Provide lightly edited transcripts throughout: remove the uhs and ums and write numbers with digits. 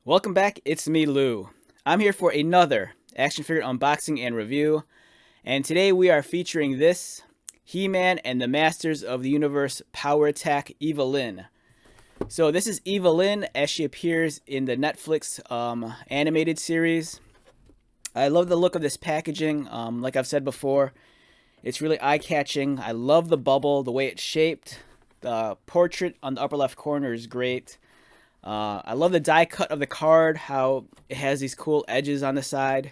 Welcome back, it's me, Lou. I'm here for another action figure unboxing and review, and today we are featuring this He-Man and the Masters of the Universe Power Attack Evil-Lyn. So this is Evil-Lyn as she appears in the Netflix animated series. I love the look of this packaging. Like I've said before, it's really eye-catching. I love the bubble, the way it's shaped. The portrait on the upper left corner is great. I love the die cut of the card, how it has these cool edges on the side.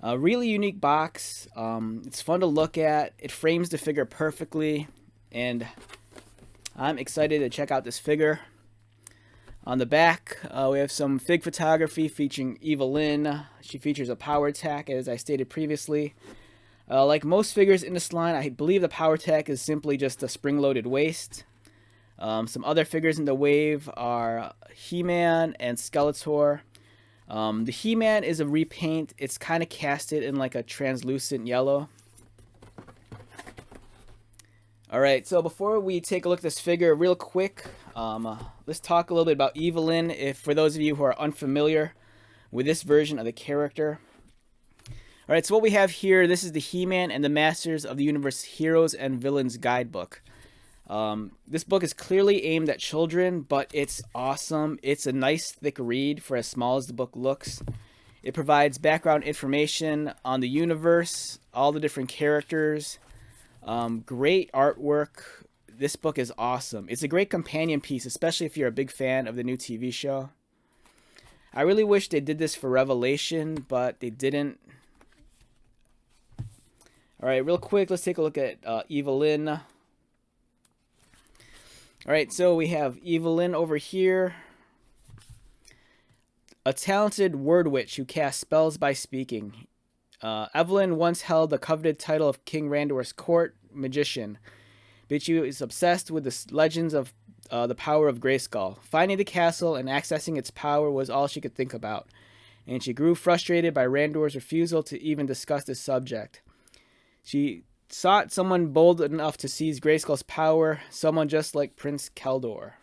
A really unique box. It's fun to look at. It frames the figure perfectly, and I'm excited to check out this figure. On the back, we have some fig photography featuring Evil-Lyn. She features a power attack, as I stated previously. Like most figures in this line, I believe the power attack is simply just a spring-loaded waist. Some other figures in the wave are He-Man and Skeletor. The He-Man is a repaint. It's kind of casted in like a translucent yellow. Alright, so before we take a look at this figure real quick, let's talk a little bit about Evil-Lyn, for those of you who are unfamiliar with this version of the character. Alright, so what we have here, this is the He-Man and the Masters of the Universe Heroes and Villains Guidebook. This book is clearly aimed at children, but it's awesome. It's a nice thick read for as small as the book looks. It provides background information on the universe, all the different characters, great artwork. This book is awesome. It's a great companion piece, especially if you're a big fan of the new TV show. I really wish they did this for Revelation, but they didn't. Alright, real quick, let's take a look at Evil-Lyn. Alright, so we have Evil-Lyn over here. A talented word witch who casts spells by speaking. Evelyn once held the coveted title of King Randor's court magician, but she was obsessed with the legends of the power of Grayskull. Finding the castle and accessing its power was all she could think about, and she grew frustrated by Randor's refusal to even discuss the subject. She sought someone bold enough to seize Grayskull's power, someone just like Prince Keldor.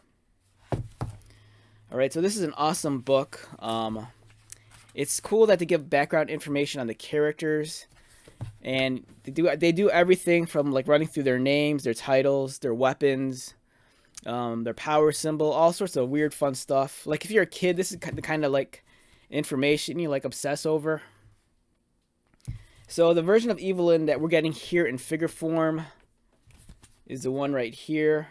Alright, so this is an awesome book. It's cool that they give background information on the characters, and they do everything from like running through their names, their titles, their weapons, their power symbol, all sorts of weird fun stuff. Like if you're a kid, this is the kind of like information you like obsess over. So the version of Evil-Lyn that we're getting here in figure form is the one right here.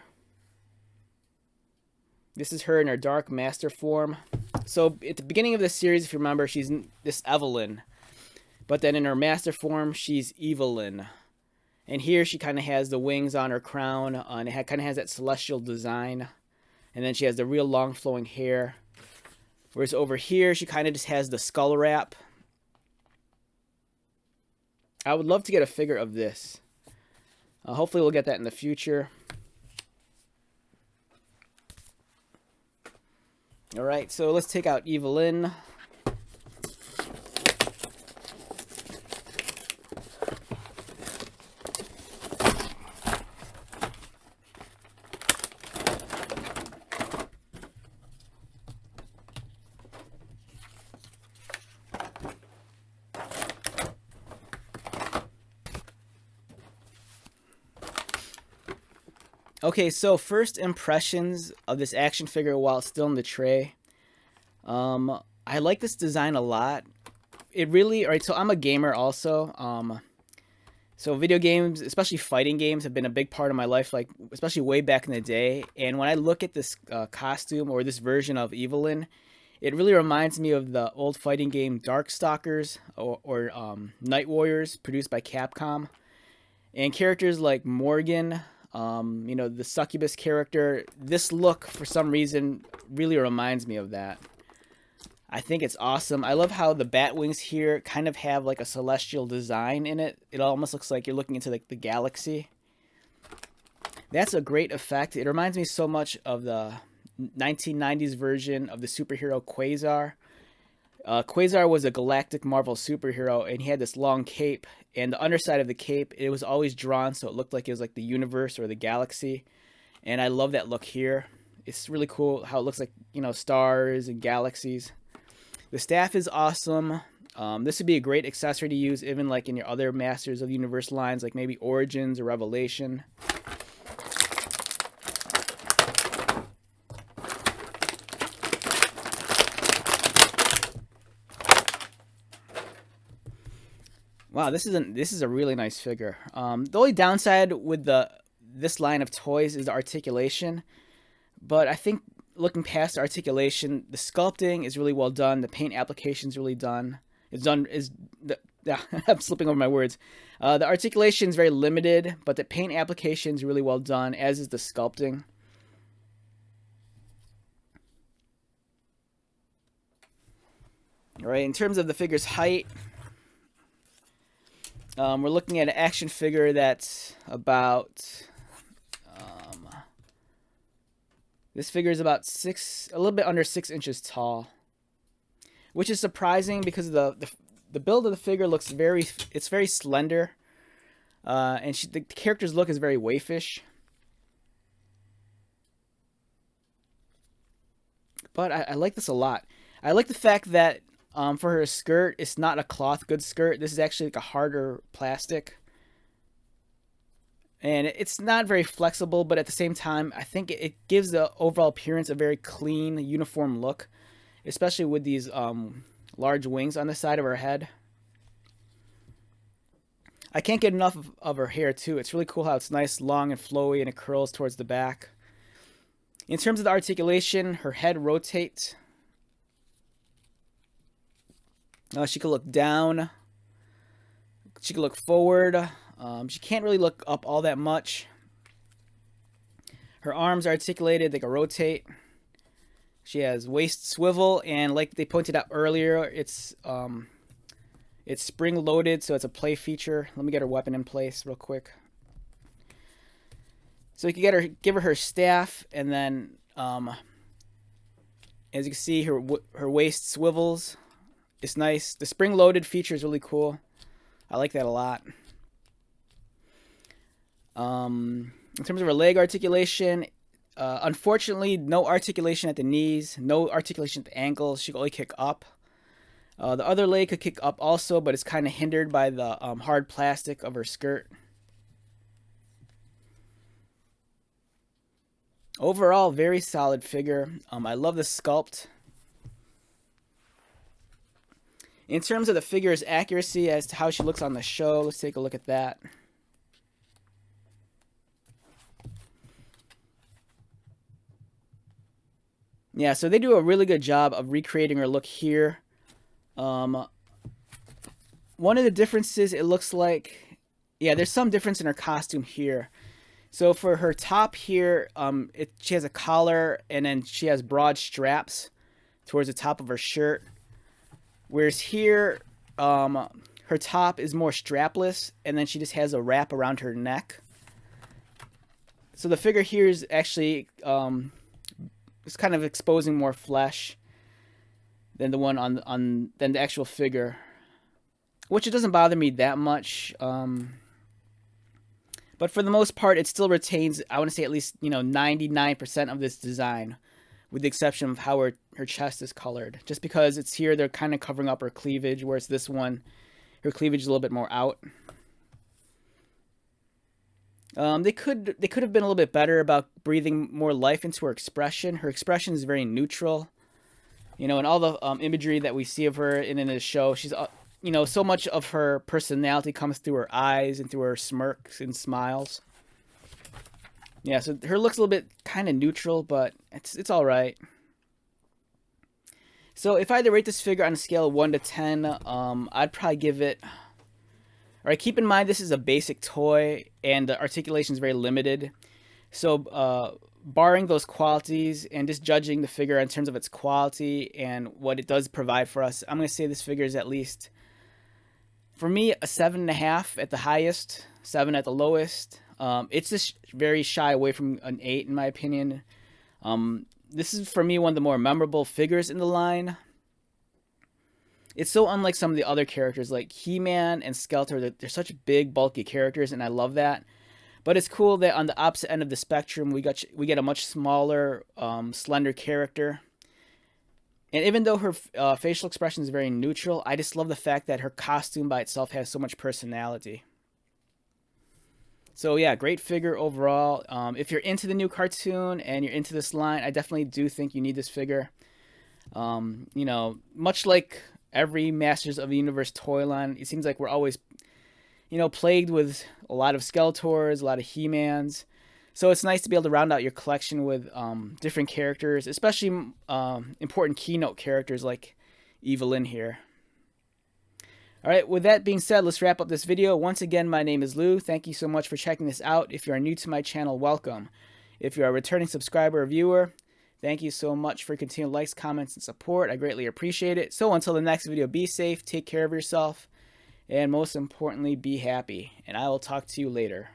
This is her in her Dark Master form. So at the beginning of this series, if you remember, she's this Evelyn. But then in her Master form, she's Evil-Lyn. And here she kind of has the wings on her crown, and it kind of has that celestial design. And then she has the real long flowing hair. Whereas over here, she kind of just has the skull wrap. I would love to get a figure of this. Hopefully we'll get that in the future. Alright, so let's take out Evil-Lyn. Okay, so first impressions of this action figure while it's still in the tray. I like this design a lot. It really, alright, so I'm a gamer also. So video games, especially fighting games, have been a big part of my life, like especially way back in the day. And when I look at this costume or this version of Evil-Lyn, it really reminds me of the old fighting game Darkstalkers or Night Warriors produced by Capcom. And characters like Morgan, the succubus character, this look for some reason really reminds me of that. I think it's awesome. I love how the bat wings here kind of have like a celestial design in it. It almost looks like you're looking into like the galaxy. That's a great effect. It reminds me so much of the 1990s version of the superhero Quasar. Quasar was a galactic Marvel superhero, and he had this long cape, and the underside of the cape, it was always drawn so it looked like it was like the universe or the galaxy, and I love that look here. It's really cool how it looks like, you know, stars and galaxies. The staff is awesome. This would be a great accessory to use even like in your other Masters of the Universe lines, like maybe Origins or Revelation. Wow, this is a really nice figure. The only downside with this line of toys is the articulation, but I think looking past the articulation, the sculpting is really well done. The paint application is really done. Yeah, I'm slipping over my words. The articulation is very limited, but the paint application is really well done, as is the sculpting. All right, in terms of the figure's height, we're looking at an action figure that's about, this figure is about a little bit under 6 inches tall, which is surprising because the build of the figure looks it's very slender, and the character's look is very waifish. But I like this a lot. I like the fact that for her skirt, it's not a cloth goods skirt. This is actually like a harder plastic. And it's not very flexible, but at the same time, I think it gives the overall appearance a very clean, uniform look, especially with these large wings on the side of her head. I can't get enough of her hair, too. It's really cool how it's nice, long, and flowy, and it curls towards the back. In terms of the articulation, her head rotates. She can look down. She can look forward. She can't really look up all that much. Her arms are articulated. They can rotate. She has waist swivel, and like they pointed out earlier, it's spring loaded, so it's a play feature. Let me get her weapon in place real quick. So you can give her staff, and then as you can see, her waist swivels. It's nice. The spring-loaded feature is really cool. I like that a lot. In terms of her leg articulation, unfortunately, no articulation at the knees, no articulation at the ankles. She can only kick up. The other leg could kick up also, but it's kind of hindered by the hard plastic of her skirt. Overall, very solid figure. I love the sculpt. In terms of the figure's accuracy as to how she looks on the show, let's take a look at that. Yeah, so they do a really good job of recreating her look here. One of the differences, it looks like, yeah, there's some difference in her costume here. So for her top here, she has a collar, and then she has broad straps towards the top of her shirt. Whereas here, her top is more strapless, and then she just has a wrap around her neck. So the figure here is actually it's kind of exposing more flesh than the one than the actual figure, which it doesn't bother me that much. But for the most part, it still retains, I want to say at least 99% of this design, with the exception of how her chest is colored. Just because it's here, they're kind of covering up her cleavage, whereas this one, her cleavage is a little bit more out. They could have been a little bit better about breathing more life into her expression. Her expression is very neutral. And all the imagery that we see of her in the show, she's so much of her personality comes through her eyes and through her smirks and smiles. Yeah, so her looks a little bit kind of neutral, but it's all right. So if I had to rate this figure on a scale of 1 to 10, I'd probably give it... All right, keep in mind this is a basic toy, and the articulation is very limited. So barring those qualities and just judging the figure in terms of its quality and what it does provide for us, I'm going to say this figure is at least, for me, a 7.5 at the highest, 7 at the lowest. It's just very shy away from an 8 in my opinion. This is for me one of the more memorable figures in the line. It's so unlike some of the other characters like He-Man and Skeletor. They're such big, bulky characters, and I love that. But it's cool that on the opposite end of the spectrum, we get a much smaller, slender character. And even though her facial expression is very neutral, I just love the fact that her costume by itself has so much personality. So yeah, great figure overall. If you're into the new cartoon and you're into this line, I definitely do think you need this figure. You know, much like every Masters of the Universe toy line, it seems like we're always, you know, plagued with a lot of Skeletors, a lot of He-Mans. So it's nice to be able to round out your collection with different characters, especially important keynote characters like Evil-Lyn here. Alright, with that being said, let's wrap up this video. Once again, my name is Lou. Thank you so much for checking this out. If you are new to my channel, welcome. If you are a returning subscriber or viewer, thank you so much for continued likes, comments, and support. I greatly appreciate it. So until the next video, be safe, take care of yourself, and most importantly, be happy. And I will talk to you later.